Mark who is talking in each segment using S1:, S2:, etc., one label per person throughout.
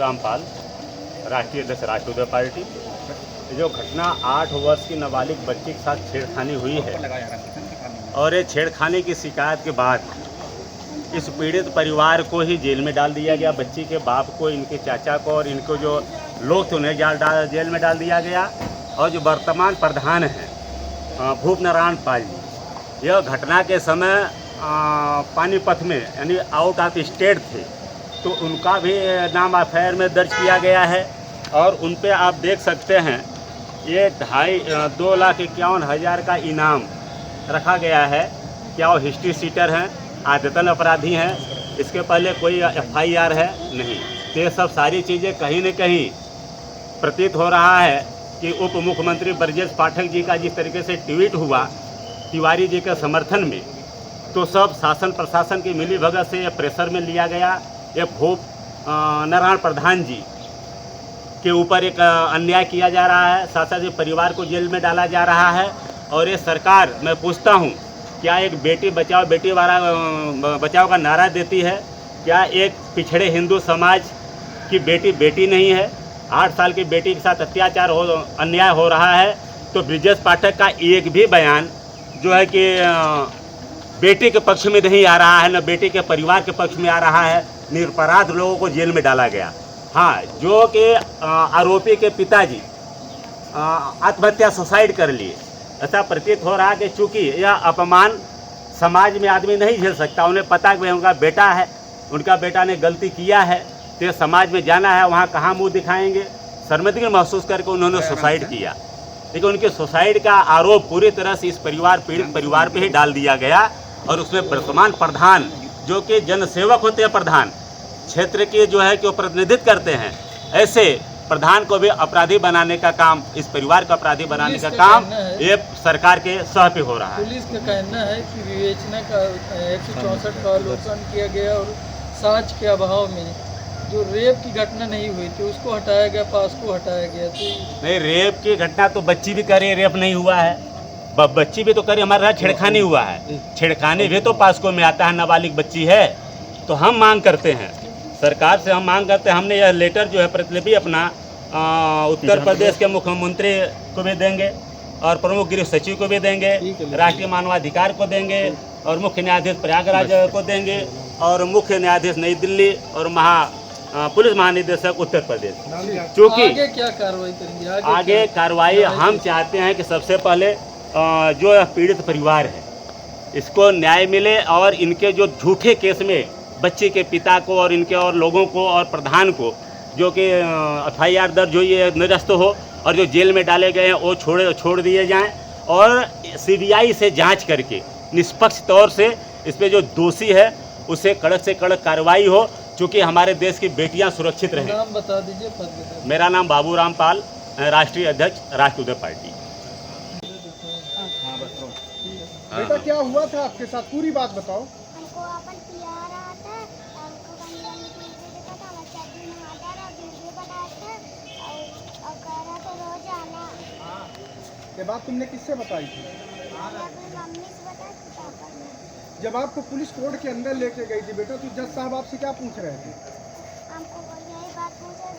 S1: रामपाल, राष्ट्रीय अध्यक्ष राष्ट्रीय पार्टी। जो घटना 8 वर्ष की नाबालिग बच्ची के साथ छेड़खानी हुई है और ये छेड़खानी की शिकायत के बाद इस पीड़ित परिवार को ही जेल में डाल दिया गया। बच्ची के बाप को, इनके चाचा को और इनको जो लोग थे उन्हें जेल में डाल दिया गया। और जो वर्तमान प्रधान हैं भूप नारायण पाल जी, यह घटना के समय पानीपत में यानी आउट ऑफ स्टेट थे, तो उनका भी नाम एफआईआर में दर्ज किया गया है। और उन पे आप देख सकते हैं ये 2,51,000 का इनाम रखा गया है। क्या वो हिस्ट्री सीटर हैं, आदतन अपराधी हैं, इसके पहले कोई एफआईआर है नहीं। तो ये सब सारी चीज़ें कहीं न कहीं प्रतीत हो रहा है कि उप मुख्यमंत्री ब्रजेश पाठक जी का जिस तरीके से ट्वीट हुआ तिवारी जी के समर्थन में, तो सब शासन प्रशासन की मिलीभगत से ये प्रेशर में लिया गया। ये भूप नारायण प्रधान जी के ऊपर एक अन्याय किया जा रहा है, साथ साथ परिवार को जेल में डाला जा रहा है। और ये सरकार, मैं पूछता हूँ, क्या एक बेटी बचाओ बेटी बचाओ का नारा देती है? क्या एक पिछड़े हिंदू समाज की बेटी बेटी नहीं है? 8 साल की बेटी के साथ अत्याचार अन्याय हो रहा है, तो ब्रजेश पाठक का एक भी बयान जो है कि बेटी के पक्ष में नहीं आ रहा है, न बेटी के परिवार के पक्ष में आ रहा है। निरपराध लोगों को जेल में डाला गया। हाँ, जो कि आरोपी के पिताजी आत्महत्या सुसाइड कर लिए, ऐसा प्रतीत हो रहा है कि चूँकि यह अपमान समाज में आदमी नहीं झेल सकता। उन्हें पता है कि उनका बेटा है, उनका बेटा ने गलती किया है, तो समाज में जाना है, वहाँ कहाँ मुंह दिखाएंगे। शर्मिंदगी महसूस करके उन्होंने सुसाइड किया। लेकिन उनके सुसाइड का आरोप पूरी तरह से इस पीड़ित परिवार पे ही डाल दिया गया। और उसमें वर्तमान प्रधान, जो कि जनसेवक होते हैं, प्रधान क्षेत्र के जो है कि वो प्रतिनिधित्व करते हैं, ऐसे प्रधान को भी अपराधी बनाने का काम, इस परिवार को अपराधी बनाने का काम ये सरकार के सह पे हो रहा है।
S2: पुलिस का कहना है कि विवेचना का 164 का अवलोकन किया गया और साक्ष्य के अभाव में जो रेप की घटना नहीं हुई थी उसको हटाया गया, पास को हटाया गया। तो
S1: नहीं, रेप की घटना तो बच्ची भी करे, रेप नहीं हुआ है। बच्ची भी तो करे, हमारे यहाँ छेड़खानी हुआ है। छेड़खानी भी तो पास्को में आता है, नाबालिग बच्ची है। तो हम मांग करते हैं सरकार से, हम मांग करते हैं, हमने यह लेटर जो है प्रतिलिपि अपना उत्तर प्रदेश के मुख्यमंत्री को भी देंगे और प्रमुख गृह सचिव को भी देंगे, राष्ट्रीय मानवाधिकार को देंगे और मुख्य न्यायाधीश प्रयागराज को देंगे और मुख्य न्यायाधीश नई दिल्ली और पुलिस महानिदेशक उत्तर प्रदेश। क्योंकि
S2: आगे क्या कार्रवाई करेंगे?
S1: आगे कार्रवाई हम चाहते हैं कि सबसे पहले जो पीड़ित परिवार है इसको न्याय मिले और इनके जो झूठे केस में बच्चे के पिता को और इनके और लोगों को और प्रधान को जो कि एफआईआर दर्ज हुई है निरस्त हो और जो जेल में डाले गए हैं वो छोड़ दिए जाएं और सीबीआई से जांच करके निष्पक्ष तौर से इस पे जो दोषी है उसे कड़क से कड़क कार्रवाई हो, चूँकि हमारे देश की बेटियां सुरक्षित रहें।
S2: नाम बता दीजिए, पद बता दीजिए।
S1: मेरा नाम बाबू रामपाल, राष्ट्रीय अध्यक्ष राष्ट्रीय पार्टी।
S3: बेटा क्या हुआ था आपके साथ, पूरी बात बताओ।
S4: हमको अपन पिया रहा था, हमको गंदी गंदी वीडियो देखा था, मैं चड्डी में हाथ डाला, वीडियो बनाया था और कह रहा था रोज आना।
S3: ये बात तुमने किससे बताई थी?
S4: मैंने अपनी मम्मी से बताया कि पापा ने।
S3: जब आपको पुलिस कोर्ट के अंदर लेके गई थी बेटा, तो जज साहब आपसे क्या पूछ रहे थे?
S4: हमको यही बात पूछे,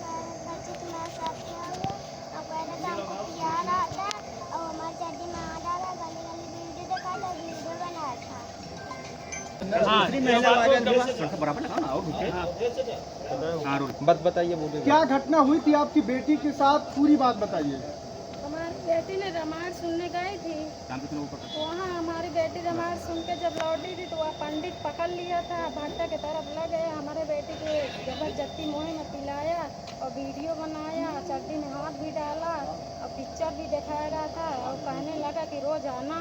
S4: बच्चे तुम्हारे साथ क्या हुआ? और कह रहे थे हमको पिया रहा था और हमारी चड्डी में हाथ डाला, गंदी गंदी वीडियो देखा था, वीडियो बनाया था।
S3: बात बताइए, बोलिए क्या घटना हुई थी आपकी बेटी के साथ, पूरी बात बताइए।
S5: हमारी बेटी ने रामायण सुनने गई थी, वहाँ हमारी बेटी रामायण सुन के जब लौटी थी तो वह पंडित पकड़ लिया था, भट्टा की तरफ लग गए। हमारे बेटी के जबरदस्ती मुँह में पिलाया और वीडियो बनाया, चड्डी में हाथ भी डाला और पिक्चर भी दिखाया रहा था और कहने लगा कि रोज आना।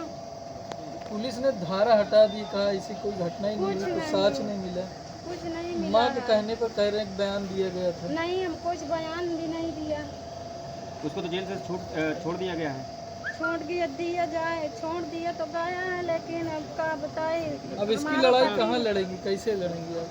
S2: पुलिस ने धारा हटा दी, कहा ऐसी कोई घटना ही नहीं हुई, कुछ साक्ष्य नहीं मिला।
S5: कुछ नहीं मिला।
S2: माँ के कहने पर कह रहे हैं बयान दिया गया था।
S5: नहीं, हम कुछ बयान भी नहीं दिया।
S6: उसको तो जेल से छोड़ दिया गया है।
S5: छोड़ दिया तो गया है, लेकिन अब क्या बताए।
S2: अब इसकी लड़ाई कहाँ लड़ेंगी, कैसे लड़ेंगी आप?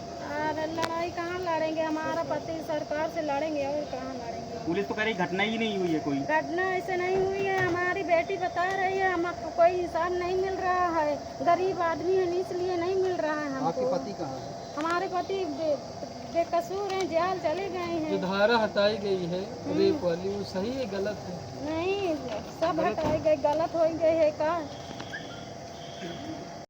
S5: लड़ाई कहाँ लड़ेंगे, हमारा पति सरकार से लड़ेंगे और कहाँ लड़ेंगे।
S6: पुलिस तो कह रही घटना ही नहीं हुई है, कोई
S5: घटना ऐसे नहीं हुई है। हमारी बेटी बता रही है हमको कोई हिसाब नहीं मिल रहा है, गरीब आदमी है इसलिए नहीं मिल रहा है हमको।
S3: आपके पति कहाँ है?
S5: हमारे पति बेकसूर हैं, जेल चले गए
S2: जो
S5: हैं।
S2: धारा हटाई गई है रेप वाली, वो सही है गलत है?
S5: नहीं, सब हटाए गए, गलत हो गए है का।